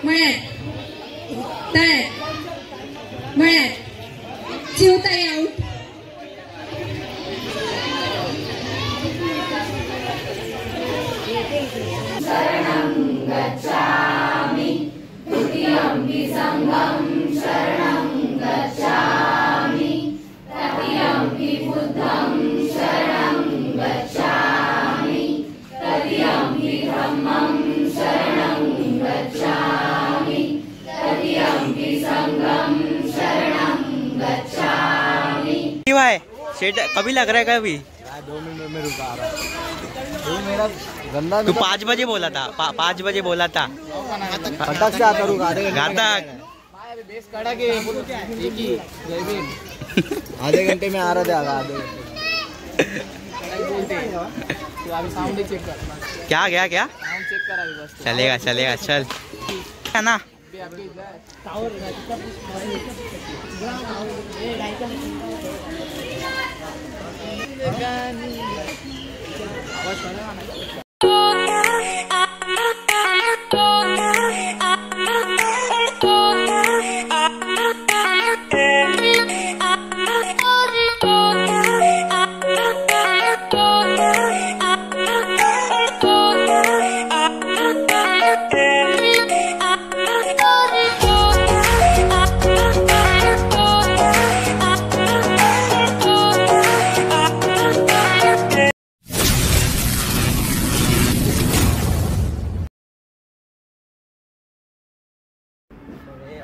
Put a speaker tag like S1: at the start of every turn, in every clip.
S1: मळ्यात तळ्यात मळ्यात चिवताई आऊट. शरणं गच्छामि तुतियम्पि संघं शरणं गच्छामि तृतीयम्पि बुद्धं शरणं गच्छामि तृतीयम्पि धम्मं शरणं गच्छामि तृतीयम्पि संघं शरणं गच्छामि.
S2: भाई सेट कभी लग रहा है कभी?
S3: 2 मिनट में रुका रहा मेरा गंदा.
S2: तू 5 बजे बोला था, 5 बजे बोला था.
S3: घातक से आता रुका
S2: घातक
S3: बेस कड़ा के आधे घंटे में आ रहा था. आधे साउंड चेक कर.
S2: क्या क्या क्या
S3: साउंड चेक करा बस.
S2: चलेगा चलेगा चल है ना.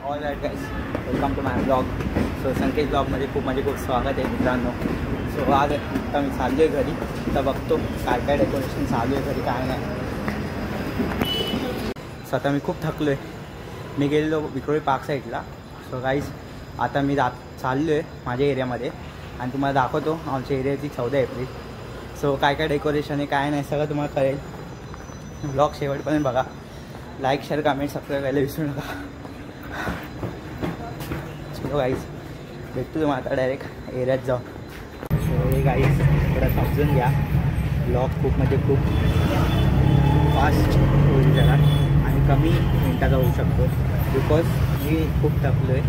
S2: All right guys, welcome to my blog. So Sanket ब्लॉगमध्ये खूप स्वागत आहे मित्रांनो. सो आज आता मी चाललो आहे घरी. आता बघतो काय काय डेकोरेशन चालू आहे घरी काय नाही. सो आता मी खूप थकलो आहे. मी गेलेलो विक्रोळी पार्क साईडला. सो गाईज आता मी चाललो आहे माझ्या एरियामध्ये आणि तुम्हाला दाखवतो आमच्या एरियाची 14 एप्रिल. सो काय काय डेकोरेशन आहे काय नाही सगळं तुम्हाला कळेल. ब्लॉग शेवटपर्यंत बघा. लाईक शेअर कमेंट सबस्क्राईब करायला विसरू नका. चलो गाईज भेटतो तुम्हाला आता डायरेक्ट एरियात जाऊन. सो हे गाईज थोडं समजून घ्या. ब्लॉग खूप फास्ट होईल जरा आणि कमी मिनटाचा होऊ शकतो. बिकॉज मी खूप थकलो आहे.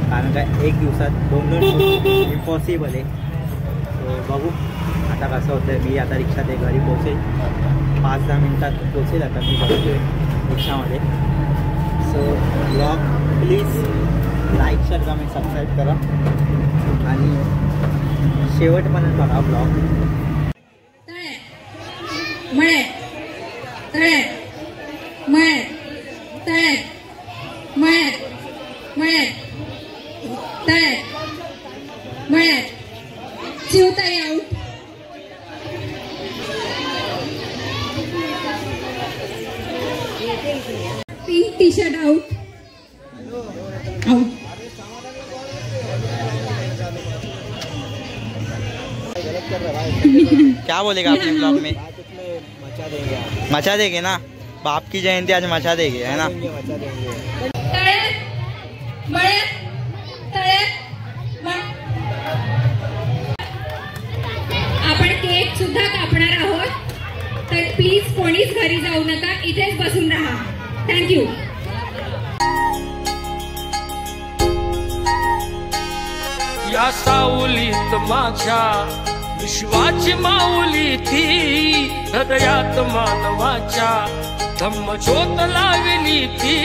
S2: कारण काय एक दिवसात 2 इम्पॉसिबल आहे. सो बघू आता कसं होतं आहे. मी आता रिक्षात आहे घरी पोहोचेल 5-10 मिनटात पोहोचेल. आता मी बघतो आहे रिक्षामध्ये. So blog please like share comment subscribe करा आणि शेवटपर्यंत बघा ब्लॉग.
S1: मळ्यात तळ्यात मळ्यात तळ्यात मळ्यात मळ्यात तळ्यात मळ्यात चिवताई out. Pink T shirt out.
S2: क्या बोलेगा अपने ब्लॉग में? मचा देंगे ना. बाप की जयंती आज मचा देंगे है ना.
S1: आपण केक सुद्धा कापणार आहोत. तर प्लीज कोणीच घरी जाऊ नका. इथेच बसून राहा. थँक्यू.
S4: या सावलीत माझ्या विश्वाची माऊली ती हृदयात मानवाच्या धम्मज्योत लावली ती.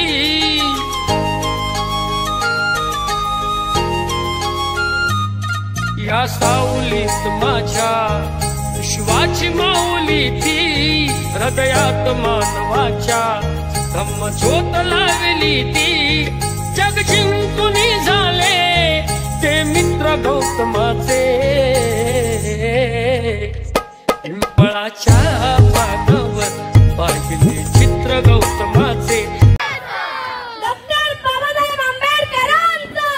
S4: या सावलीत माझ्या विश्वाची माऊली ती हृदयात मानवाच्या धम्मज्योत लावली ती. जग जिंकून झाले ते मित्र गौतमाचे पिंपळाच्या पानावर पाहिले चित्र गौतमाचे.
S1: डॉक्टर बाबासाहेब आंबेडकरांचा.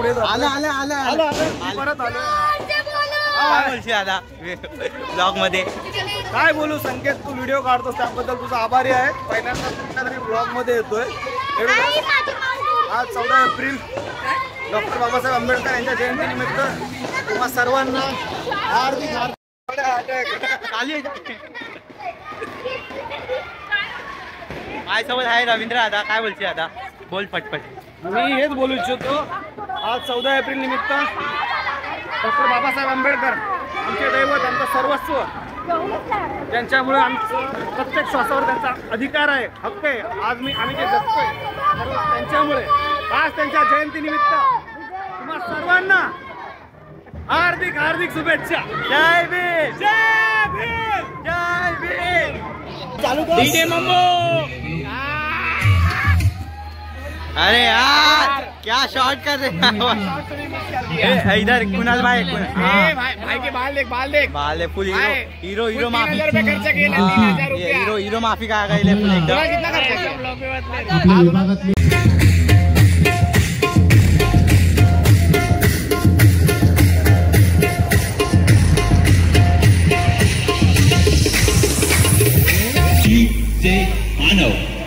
S3: पुढे
S2: आलं आलं आलं
S3: आलं आलं परत आलं.
S2: काय बोलशील आता ब्लॉग मध्ये?
S3: काय बोलू संकेत, तू व्हिडिओ काढतोस त्याबद्दल तुझा आभारी आहे. पहिल्यांदा तुमच्या तरी ब्लॉग मध्ये येतोय. आज 14 एप्रिल डॉक्टर बाबासाहेब आंबेडकर यांच्या जयंतीनिमित्त तुम्हा सर्वांना हार्दिक
S2: माझ्यासोबत आहे रवींद्र. आता काय बोलशील? आता बोल पटपट.
S3: मी हेच बोलू इच्छितो, आज 14 एप्रिल निमित्त डॉक्टर बाबासाहेब आंबेडकर आमचे दैवत, आमचं सर्वस्व, ज्यांच्यामुळे आमचं प्रत्येक श्वासावर त्यांचा अधिकार आहे, हक्क आहे. आज आम्ही जे जगतोय त्यांच्यामुळे. आज त्यांच्या जयंतीनिमित्त तुम्हा सर्वांना हार्दिक हार्दिक शुभेच्छा.
S2: जय भीम,
S3: जय भीम,
S2: जय भीम.
S3: चालू कर
S2: अरे यार क्या शॉट कर रहे इधर. कुणाल भाई,
S3: भाई के बाल देख, बाल देख.
S2: बाल फुल हीरो हीरो माफी.
S3: 3,000 रुपये खर्च केले, 3,000 रुपये.
S2: हीरो माफी काय गए फुल एकदम.
S3: कितना खर्च केला?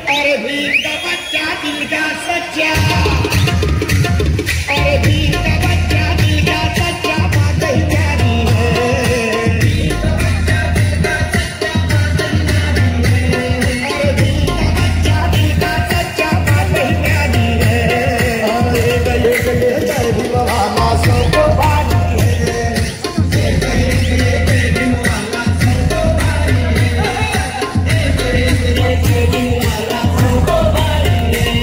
S5: अरे भीम का बच्चा दिल का सच्चा, अरे भीम का बच्चा दिल का सच्चा, बात ही प्यारी है. भीम का बच्चा दिल का सच्चा, बात ही प्यारी है. अरे भीम का बच्चा दिल का सच्चा, बात ही प्यारी है. अरे गले गले जय भीम वाला सबको बानी है. गले गले जय भीम वाला सबको बानी है. गले गले जय भीम वाला सबको बानी है.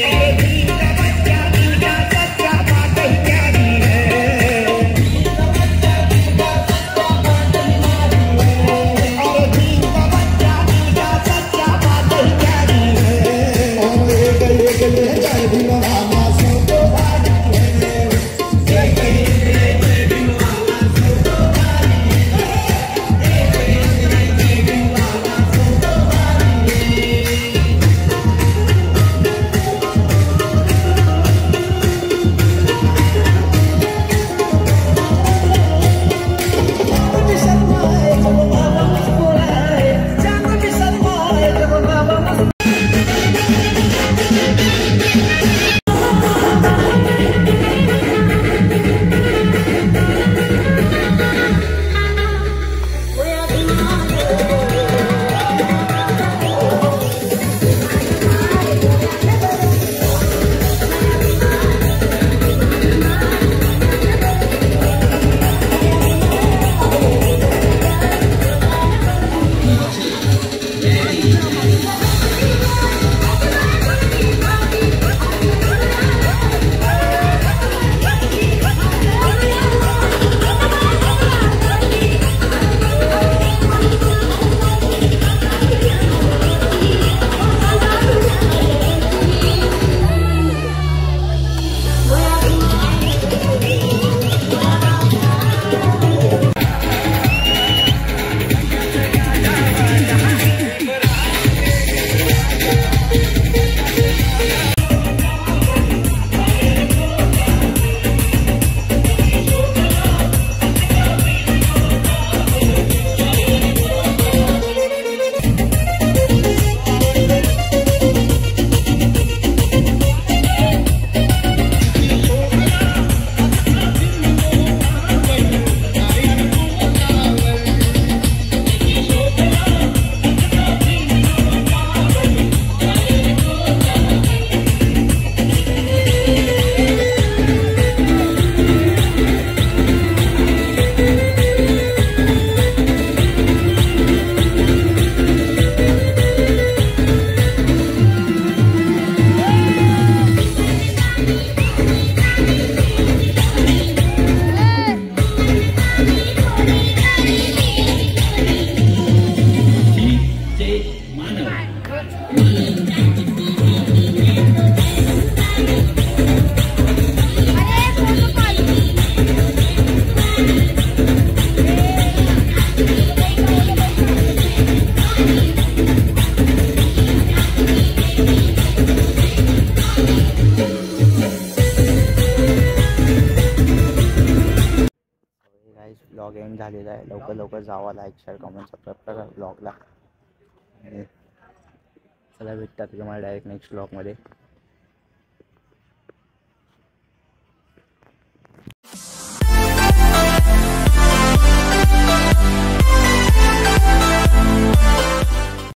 S5: अरे भीम का बच्चा दिल का सच्चा, बात ही प्यारी है. अरे भीम का बच्चा दिल का सच्चा, बात ही प्यारी है. अरे गले गले जय भीम वाला सबको बानी है. गले गले जय भीम वाला सबको बानी है. गले गले जय भीम वाला सबको बानी है.
S2: लवकर लवकर जावा, लाईक शेअर कमेंट सबस्क्राईब करा ब्लॉगला. चला भेटतात तुम्हाला डायरेक्ट नेक्स्ट ब्लॉगमध्ये.